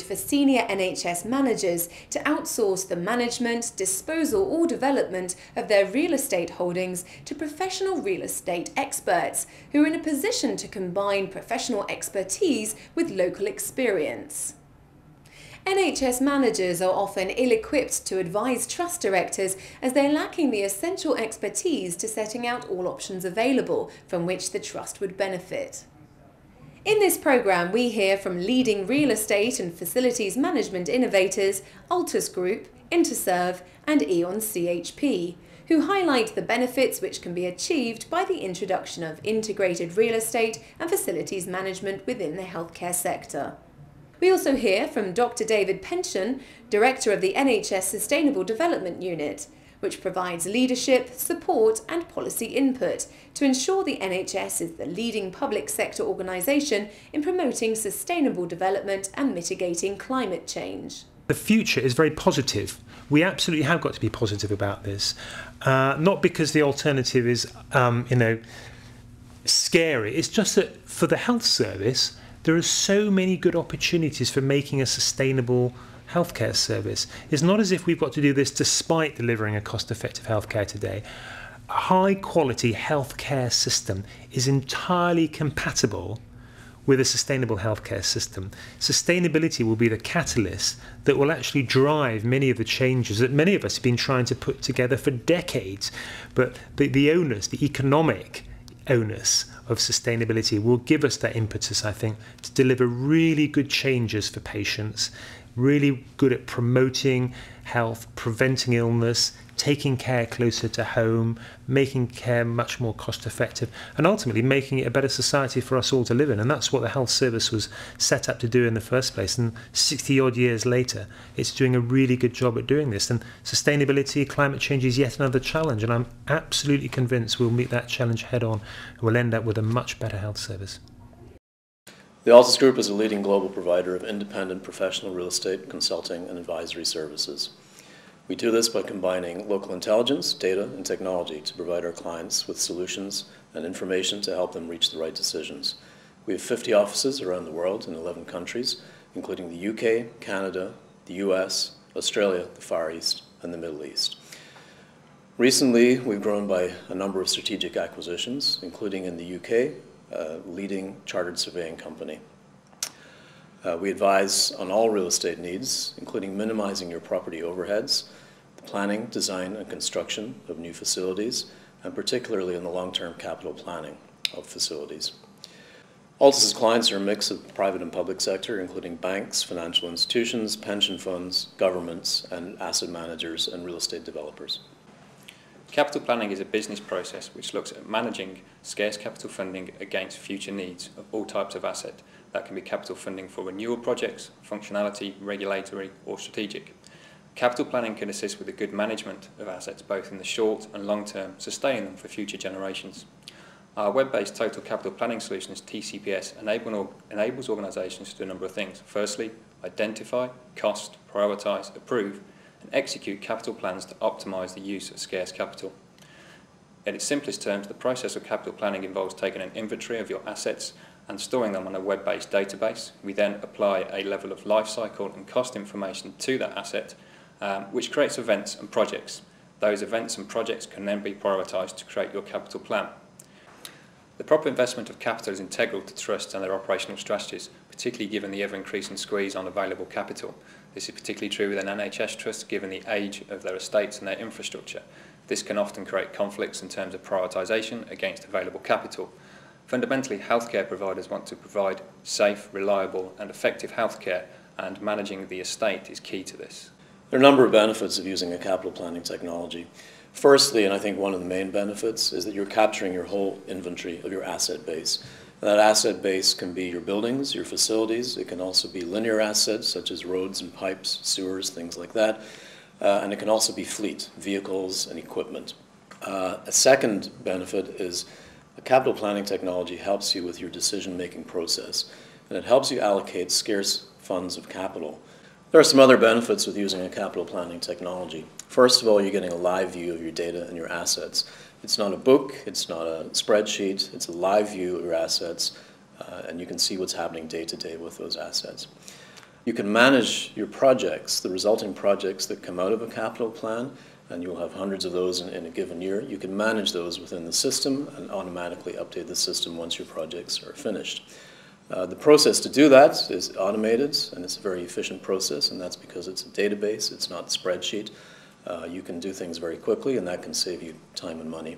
for senior NHS managers to outsource the management, disposal or development of their real estate holdings to professional real estate experts who are in a position to combine professional expertise with local experience. NHS managers are often ill-equipped to advise trust directors as they're lacking the essential expertise to setting out all options available from which the trust would benefit. In this programme, we hear from leading real estate and facilities management innovators Altus Group, Interserve and Eon CHP, who highlight the benefits which can be achieved by the introduction of integrated real estate and facilities management within the healthcare sector. We also hear from Dr. David Pension, Director of the NHS Sustainable Development Unit, which provides leadership, support and policy input to ensure the NHS is the leading public sector organisation in promoting sustainable development and mitigating climate change. The future is very positive. We absolutely have got to be positive about this. Not because the alternative is, scary. It's just that for the health service, there are so many good opportunities for making a sustainable healthcare service. It's not as if we've got to do this despite delivering a cost-effective healthcare today. A high-quality healthcare system is entirely compatible with a sustainable healthcare system. Sustainability will be the catalyst that will actually drive many of the changes that many of us have been trying to put together for decades. But the onus, the economic onus of sustainability will give us that impetus, I think, to deliver really good changes for patients, really good at promoting health, preventing illness, taking care closer to home, making care much more cost effective, and ultimately making it a better society for us all to live in. And that's what the health service was set up to do in the first place. And 60 odd years later, it's doing a really good job at doing this. And sustainability, climate change is yet another challenge. And I'm absolutely convinced we'll meet that challenge head on and we'll end up with a much better health service. The Altus Group is a leading global provider of independent professional real estate consulting and advisory services. We do this by combining local intelligence, data, and technology to provide our clients with solutions and information to help them reach the right decisions. We have 50 offices around the world in 11 countries, including the UK, Canada, the US, Australia, the Far East, and the Middle East. Recently, we've grown by a number of strategic acquisitions, including in the UK, a leading chartered surveying company. We advise on all real estate needs, including minimizing your property overheads, the planning, design, and construction of new facilities, and particularly in the long-term capital planning of facilities. Altus's clients are a mix of private and public sector, including banks, financial institutions, pension funds, governments, and asset managers and real estate developers. Capital planning is a business process which looks at managing scarce capital funding against future needs of all types of asset. That can be capital funding for renewal projects, functionality, regulatory or strategic. Capital planning can assist with the good management of assets both in the short and long term, sustaining them for future generations. Our web-based total capital planning solution is TCPS enables organisations to do a number of things. Firstly, identify, cost, prioritise, approve and execute capital plans to optimise the use of scarce capital. In its simplest terms, the process of capital planning involves taking an inventory of your assets and storing them on a web-based database. We then apply a level of life cycle and cost information to that asset, which creates events and projects. Those events and projects can then be prioritised to create your capital plan. The proper investment of capital is integral to trusts and their operational strategies, particularly given the ever-increasing squeeze on available capital. This is particularly true with an NHS trust given the age of their estates and their infrastructure. This can often create conflicts in terms of prioritisation against available capital. Fundamentally, healthcare providers want to provide safe, reliable and effective healthcare, and managing the estate is key to this. There are a number of benefits of using a capital planning technology. Firstly, and I think one of the main benefits, is that you're capturing your whole inventory of your asset base. And that asset base can be your buildings, your facilities. It can also be linear assets such as roads and pipes, sewers, things like that. And it can also be fleet, vehicles and equipment. A second benefit is a capital planning technology helps you with your decision-making process, and it helps you allocate scarce funds of capital. There are some other benefits with using a capital planning technology. First of all, you're getting a live view of your data and your assets. It's not a book, it's not a spreadsheet, it's a live view of your assets, and you can see what's happening day to day with those assets. You can manage your projects, the resulting projects that come out of a capital plan, and you'll have hundreds of those in a given year. You can manage those within the system and automatically update the system once your projects are finished. The process to do that is automated, and it's a very efficient process, and that's because it's a database, it's not a spreadsheet. You can do things very quickly, and that can save you time and money.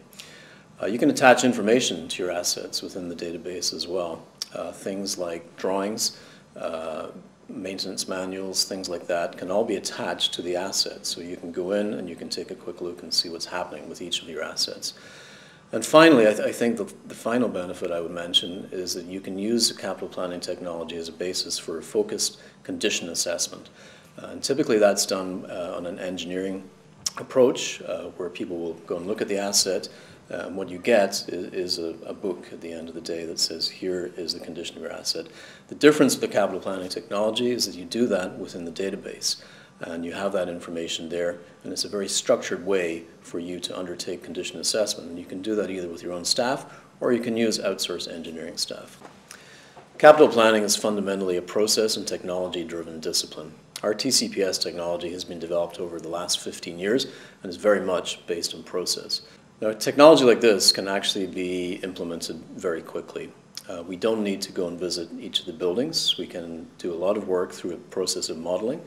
You can attach information to your assets within the database as well. Things like drawings, maintenance manuals, things like that can all be attached to the assets. So you can go in and you can take a quick look and see what's happening with each of your assets. And finally, I think the final benefit I would mention is that you can use capital planning technology as a basis for a focused condition assessment. And typically that's done on an engineering approach where people will go and look at the asset. And what you get is a book at the end of the day that says, here is the condition of your asset. The difference with the capital planning technology is that you do that within the database. And you have that information there, and it's a very structured way for you to undertake condition assessment. And you can do that either with your own staff, or you can use outsourced engineering staff. Capital planning is fundamentally a process and technology-driven discipline. Our TCPS technology has been developed over the last 15 years and is very much based on process. Now, technology like this can actually be implemented very quickly. We don't need to go and visit each of the buildings. We can do a lot of work through a process of modeling.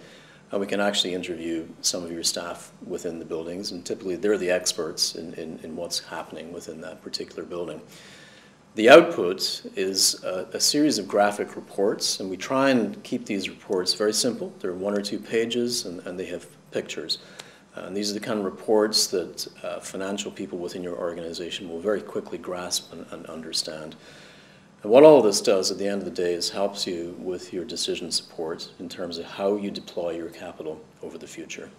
And we can actually interview some of your staff within the buildings, and typically they're the experts in what's happening within that particular building. The output is a series of graphic reports, and we try and keep these reports very simple. They're 1 or 2 pages, and they have pictures. And these are the kind of reports that financial people within your organization will very quickly grasp and understand. And what all of this does at the end of the day is helps you with your decision support in terms of how you deploy your capital over the future.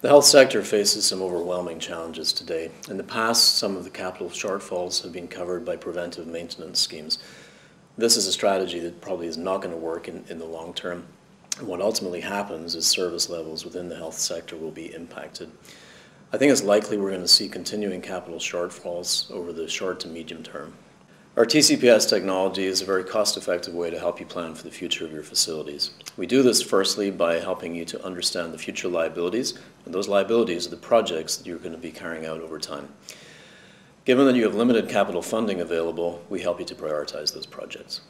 The health sector faces some overwhelming challenges today. In the past, some of the capital shortfalls have been covered by preventive maintenance schemes. This is a strategy that probably is not going to work in the long term. And what ultimately happens is service levels within the health sector will be impacted. I think it's likely we're going to see continuing capital shortfalls over the short to medium term. Our TCPS technology is a very cost-effective way to help you plan for the future of your facilities. We do this firstly by helping you to understand the future liabilities, and those liabilities are the projects that you're going to be carrying out over time. Given that you have limited capital funding available, we help you to prioritize those projects.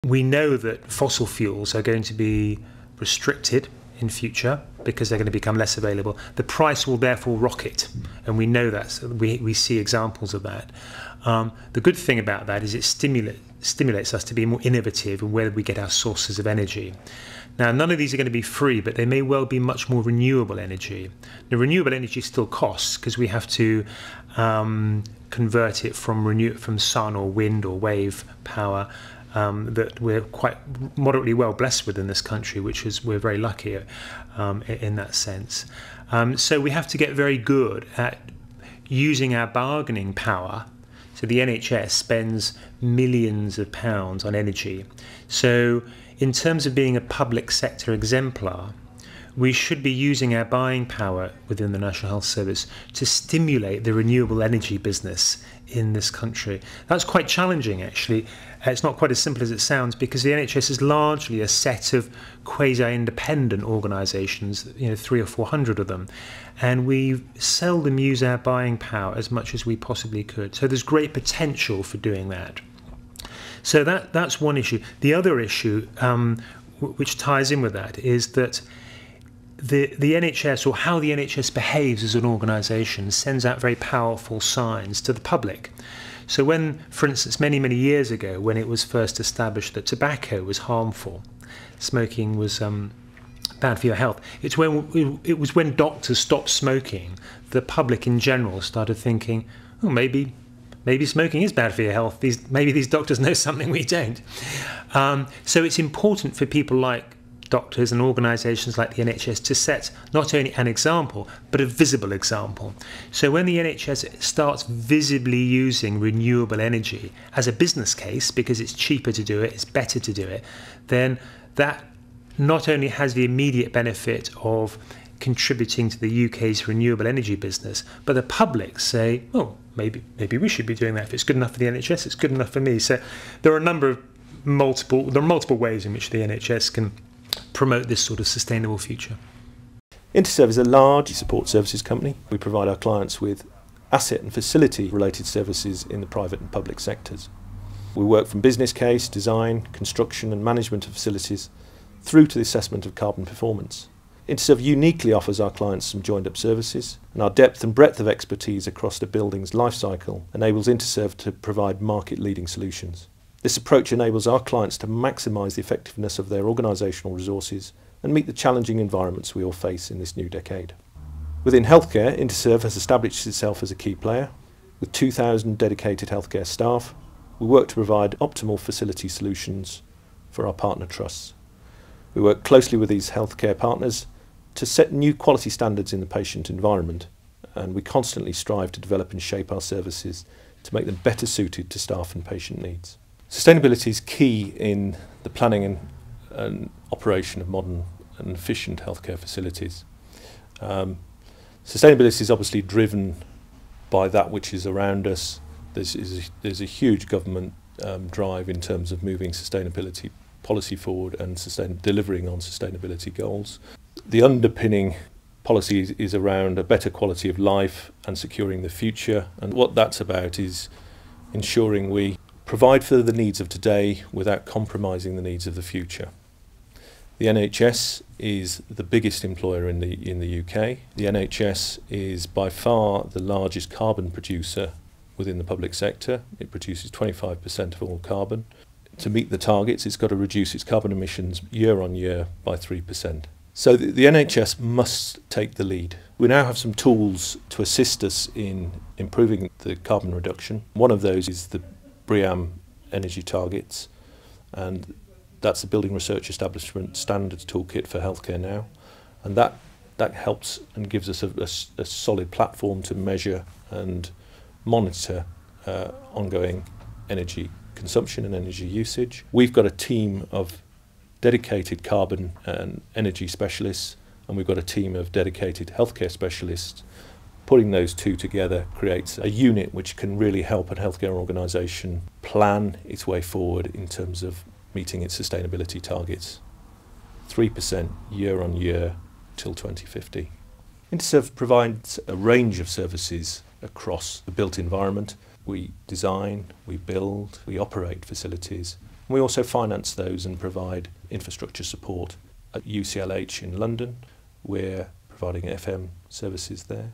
We know that fossil fuels are going to be restricted in future because they're going to become less available. The price will therefore rocket, and we know that. So we see examples of that. The good thing about that is it stimulates us to be more innovative in where we get our sources of energy. Now, none of these are going to be free, but they may well be much more renewable energy. Now, renewable energy still costs because we have to convert it from sun or wind or wave power. That we're quite moderately well blessed with in this country, which is we're very lucky in that sense. So we have to get very good at using our bargaining power. So the NHS spends millions of pounds on energy. So in terms of being a public sector exemplar, we should be using our buying power within the National Health Service to stimulate the renewable energy business in this country. That's quite challenging, actually. It's not quite as simple as it sounds, because the NHS is largely a set of quasi-independent organisations, 300 or 400 of them, and we seldom use our buying power as much as we possibly could. So there's great potential for doing that. So that's one issue. The other issue, which ties in with that, is that the NHS, or how the NHS behaves as an organisation, sends out very powerful signs to the public. So when, for instance, many years ago, when it was first established that tobacco was harmful, smoking was bad for your health, it was when doctors stopped smoking, the public in general started thinking, oh, maybe smoking is bad for your health. Maybe these doctors know something we don't. So it's important for people like doctors and organisations like the NHS to set not only an example, but a visible example. So when the NHS starts visibly using renewable energy as a business case, because it's cheaper to do it, it's better to do it, then that not only has the immediate benefit of contributing to the UK's renewable energy business, but the public say, oh, maybe we should be doing that. If it's good enough for the NHS, it's good enough for me. So there are a number of there are multiple ways in which the NHS can promote this sort of sustainable future. Interserve is a large support services company. We provide our clients with asset and facility related services in the private and public sectors. We work from business case, design, construction and management of facilities through to the assessment of carbon performance. Interserve uniquely offers our clients some joined-up services, and our depth and breadth of expertise across the building's life cycle enables Interserve to provide market-leading solutions. This approach enables our clients to maximise the effectiveness of their organisational resources and meet the challenging environments we all face in this new decade. Within healthcare, Interserve has established itself as a key player. With 2,000 dedicated healthcare staff, we work to provide optimal facility solutions for our partner trusts. We work closely with these healthcare partners to set new quality standards in the patient environment, and we constantly strive to develop and shape our services to make them better suited to staff and patient needs. Sustainability is key in the planning and operation of modern and efficient healthcare facilities. Sustainability is obviously driven by that which is around us. There's a huge government drive in terms of moving sustainability policy forward and delivering on sustainability goals. The underpinning policy is around a better quality of life and securing the future, and what that's about is ensuring we provide for the needs of today without compromising the needs of the future. The NHS is the biggest employer in the UK. The NHS is by far the largest carbon producer within the public sector. It produces 25% of all carbon. To meet the targets, it's got to reduce its carbon emissions year on year by 3%. So the NHS must take the lead. We now have some tools to assist us in improving the carbon reduction. One of those is the BREEAM energy targets, and that's the Building Research Establishment Standards Toolkit for healthcare now, and that helps and gives us a solid platform to measure and monitor ongoing energy consumption and energy usage. We've got a team of dedicated carbon and energy specialists, and we've got a team of dedicated healthcare specialists. Putting those two together creates a unit which can really help a healthcare organisation plan its way forward in terms of meeting its sustainability targets. 3% year on year till 2050. Interserve provides a range of services across the built environment. We design, we build, we operate facilities. We also finance those and provide infrastructure support. At UCLH in London, we're providing FM services there.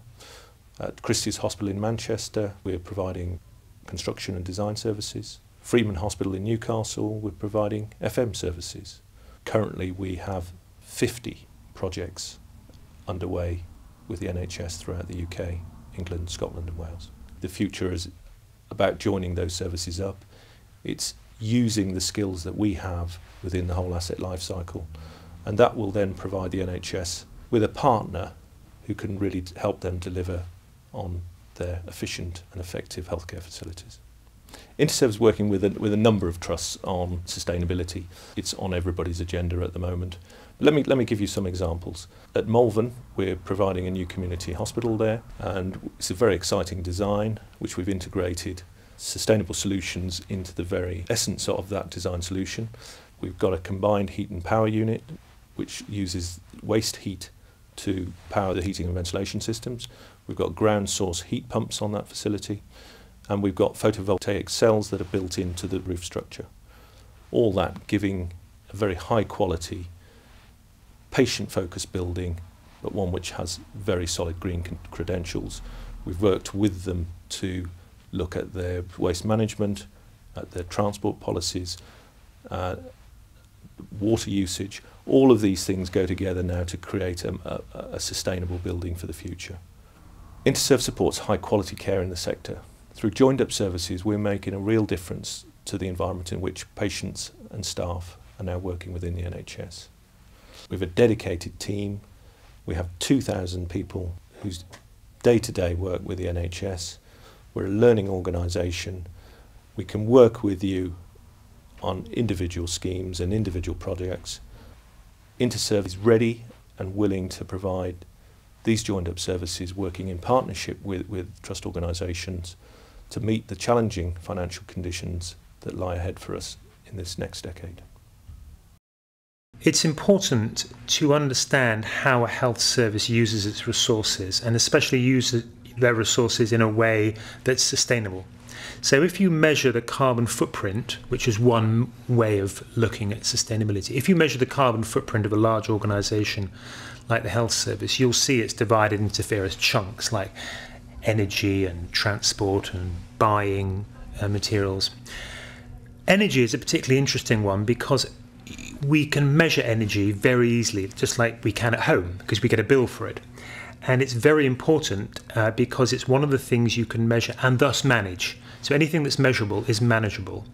At Christie's Hospital in Manchester, we're providing construction and design services. Freeman Hospital in Newcastle, we're providing FM services. Currently, we have 50 projects underway with the NHS throughout the UK, England, Scotland and Wales. The future is about joining those services up. It's using the skills that we have within the whole asset life cycle, and that will then provide the NHS with a partner who can really help them deliver on their efficient and effective healthcare facilities. Interserve is working with a number of trusts on sustainability. It's on everybody's agenda at the moment. Let me give you some examples. At Malvern, we're providing a new community hospital there, and it's a very exciting design which we've integrated sustainable solutions into the very essence of that design solution. We've got a combined heat and power unit which uses waste heat to power the heating and ventilation systems. We've got ground source heat pumps on that facility, and we've got photovoltaic cells that are built into the roof structure. All that giving a very high quality, patient-focused building, but one which has very solid green credentials. We've worked with them to look at their waste management, at their transport policies, water usage. All of these things go together now to create a sustainable building for the future. Interserve supports high quality care in the sector. Through joined up services, we're making a real difference to the environment in which patients and staff are now working within the NHS. We have a dedicated team. We have 2,000 people whose day-to-day work with the NHS. We're a learning organisation. We can work with you on individual schemes and individual projects. Interserve is ready and willing to provide these joined-up services, working in partnership with trust organisations to meet the challenging financial conditions that lie ahead for us in this next decade. It's important to understand how a health service uses its resources, and especially uses their resources in a way that's sustainable. So if you measure the carbon footprint, which is one way of looking at sustainability, if you measure the carbon footprint of a large organisation like the health service, you'll see it's divided into various chunks like energy and transport and buying materials. Energy is a particularly interesting one because we can measure energy very easily, just like we can at home, because we get a bill for it. And it's very important because it's one of the things you can measure and thus manage. So anything that's measurable is manageable.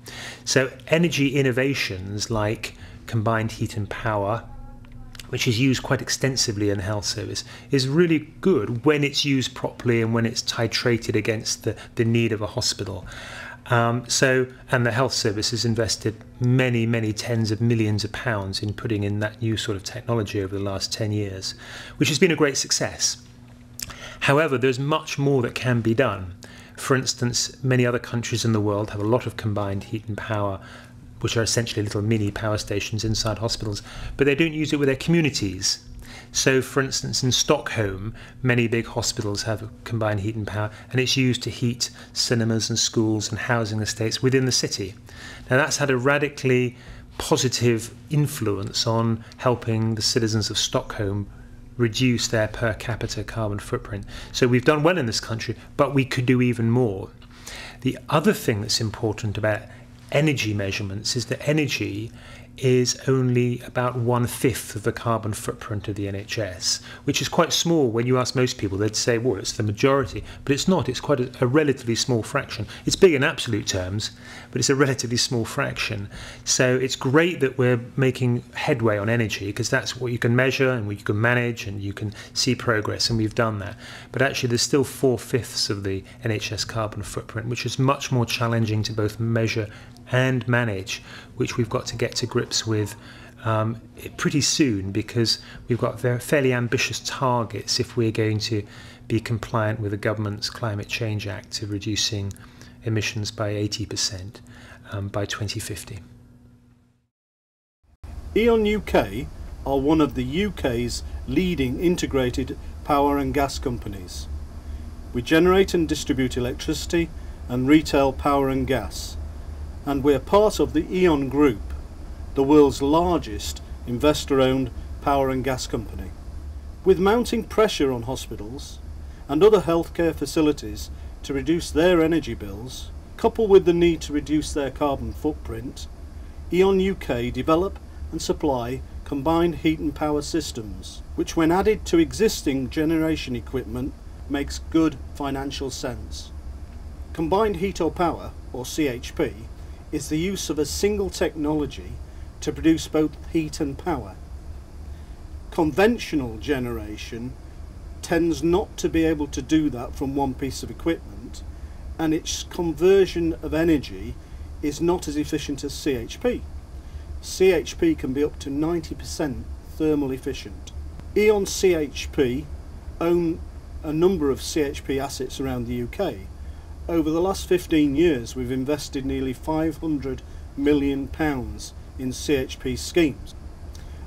So energy innovations like combined heat and power, which is used quite extensively in the health service, is really good when it's used properly and when it's titrated against the need of a hospital. And the health service has invested many tens of millions of pounds in putting in that new sort of technology over the last 10 years, which has been a great success. However, there's much more that can be done. For instance, many other countries in the world have a lot of combined heat and power, which are essentially little mini power stations inside hospitals, but they don't use it with their communities. So, for instance, in Stockholm, many big hospitals have combined heat and power, and it's used to heat cinemas and schools and housing estates within the city. Now, that's had a radically positive influence on helping the citizens of Stockholm reduce their per capita carbon footprint. So we've done well in this country, but we could do even more. The other thing that's important about energy measurements is that energy is only about 1/5 of the carbon footprint of the NHS, which is quite small. When you ask most people, they'd say, well, it's the majority, but it's not. It's quite a relatively small fraction. It's big in absolute terms, but it's a relatively small fraction. So it's great that we're making headway on energy, because that's what you can measure and what you can manage and you can see progress, and we've done that. But actually there's still 4/5 of the NHS carbon footprint, which is much more challenging to both measure and manage, which we've got to get to grips with pretty soon, because we've got fairly ambitious targets if we're going to be compliant with the government's Climate Change Act to reducing emissions by 80% by 2050. E.ON UK are one of the UK's leading integrated power and gas companies. We generate and distribute electricity and retail power and gas, and we're part of the E.ON Group, the world's largest investor-owned power and gas company. With mounting pressure on hospitals and other healthcare facilities to reduce their energy bills, coupled with the need to reduce their carbon footprint, E.ON UK develop and supply combined heat and power systems, which when added to existing generation equipment makes good financial sense. Combined heat or power, or CHP, is the use of a single technology to produce both heat and power. Conventional generation tends not to be able to do that from one piece of equipment, and its conversion of energy is not as efficient as CHP. CHP can be up to 90% thermal efficient. E.ON CHP own a number of CHP assets around the UK. Over the last 15 years we've invested nearly £500 million in CHP schemes,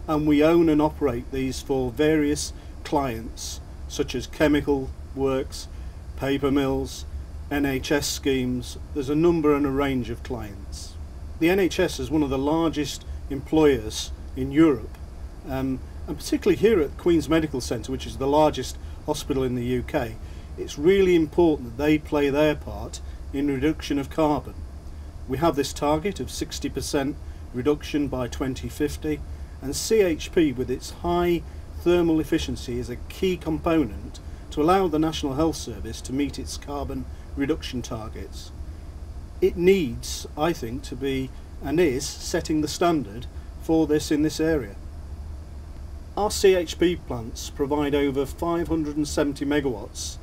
and we own and operate these for various clients such as chemical works, paper mills, NHS schemes. There's a number and a range of clients. The NHS is one of the largest employers in Europe, and particularly here at Queen's Medical Centre, which is the largest hospital in the UK. It's really important that they play their part in reduction of carbon. We have this target of 60% reduction by 2050, and CHP with its high thermal efficiency is a key component to allow the National Health Service to meet its carbon reduction targets. It needs, I think, to be and is setting the standard for this in this area. Our CHP plants provide over 570 megawatts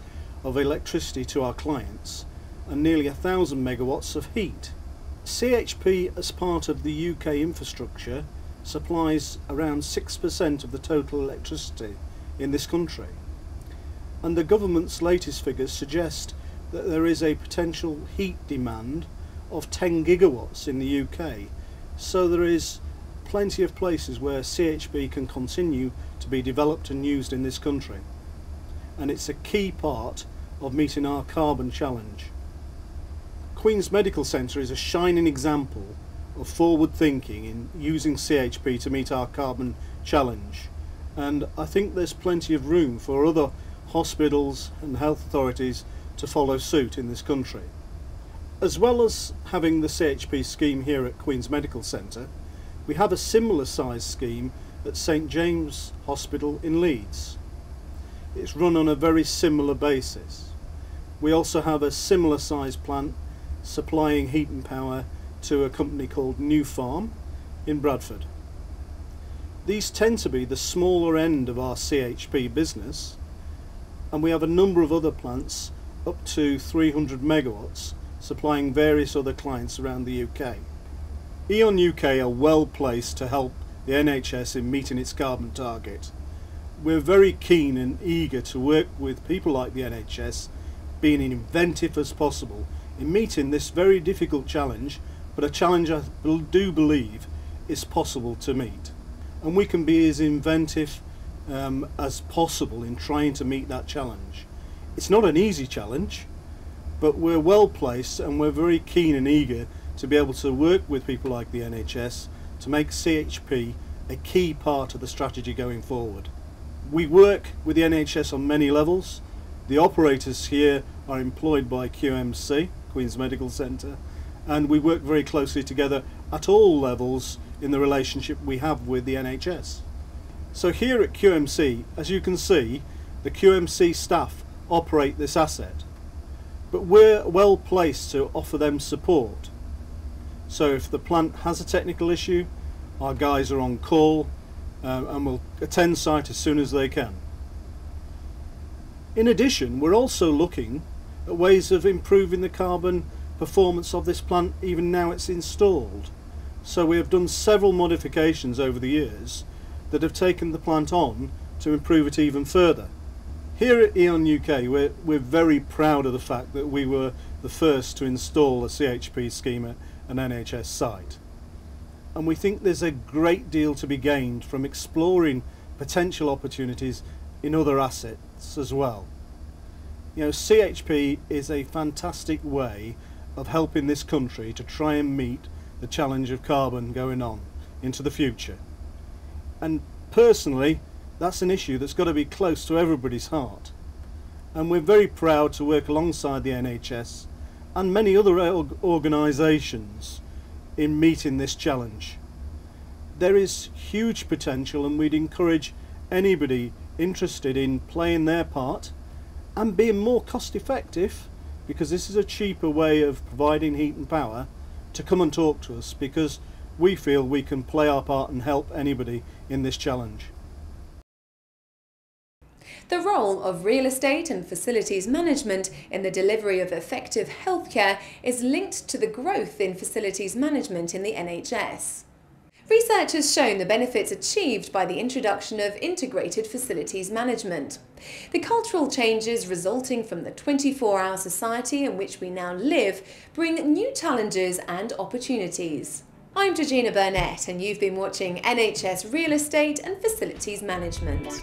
of electricity to our clients and nearly 1,000 megawatts of heat. CHP, as part of the UK infrastructure, supplies around 6% of the total electricity in this country, and the government's latest figures suggest that there is a potential heat demand of 10 gigawatts in the UK So there is plenty of places where CHP can continue to be developed and used in this country, and it's a key part of meeting our carbon challenge. Queen's Medical Centre is a shining example of forward thinking in using CHP to meet our carbon challenge, and I think there's plenty of room for other hospitals and health authorities to follow suit in this country. As well as having the CHP scheme here at Queen's Medical Centre, we have a similar size scheme at St James Hospital in Leeds. It's run on a very similar basis. We also have a similar size plant supplying heat and power to a company called New Farm in Bradford. These tend to be the smaller end of our CHP business, and we have a number of other plants up to 300 megawatts supplying various other clients around the UK. E.ON UK are well placed to help the NHS in meeting its carbon target. We're very keen and eager to work with people like the NHS, being inventive as possible in meeting this very difficult challenge, but a challenge I do believe is possible to meet. And we can be as inventive as possible in trying to meet that challenge. It's not an easy challenge, but we're well placed and we're very keen and eager to be able to work with people like the NHS to make CHP a key part of the strategy going forward. We work with the NHS on many levels. The operators here are employed by QMC, Queen's Medical Centre, and we work very closely together at all levels in the relationship we have with the NHS. So here at QMC, as you can see, the QMC staff operate this asset, but we're well placed to offer them support. So if the plant has a technical issue, our guys are on call and will attend site as soon as they can. In addition, we're also looking at ways of improving the carbon performance of this plant even now it's installed. So we have done several modifications over the years that have taken the plant on to improve it even further. Here at E.ON UK we're very proud of the fact that we were the first to install a CHP scheme at an NHS site. And we think there's a great deal to be gained from exploring potential opportunities in other assets as well. You know, CHP is a fantastic way of helping this country to try and meet the challenge of carbon going on into the future. And personally, that's an issue that's got to be close to everybody's heart. And we're very proud to work alongside the NHS and many other organisations in meeting this challenge. There is huge potential, and we'd encourage anybody interested in playing their part and being more cost effective, because this is a cheaper way of providing heat and power, to come and talk to us, because we feel we can play our part and help anybody in this challenge. The role of real estate and facilities management in the delivery of effective healthcare is linked to the growth in facilities management in the NHS. Research has shown the benefits achieved by the introduction of integrated facilities management. The cultural changes resulting from the 24-hour society in which we now live bring new challenges and opportunities. I'm Georgina Burnett, and you've been watching NHS Real Estate and Facilities Management.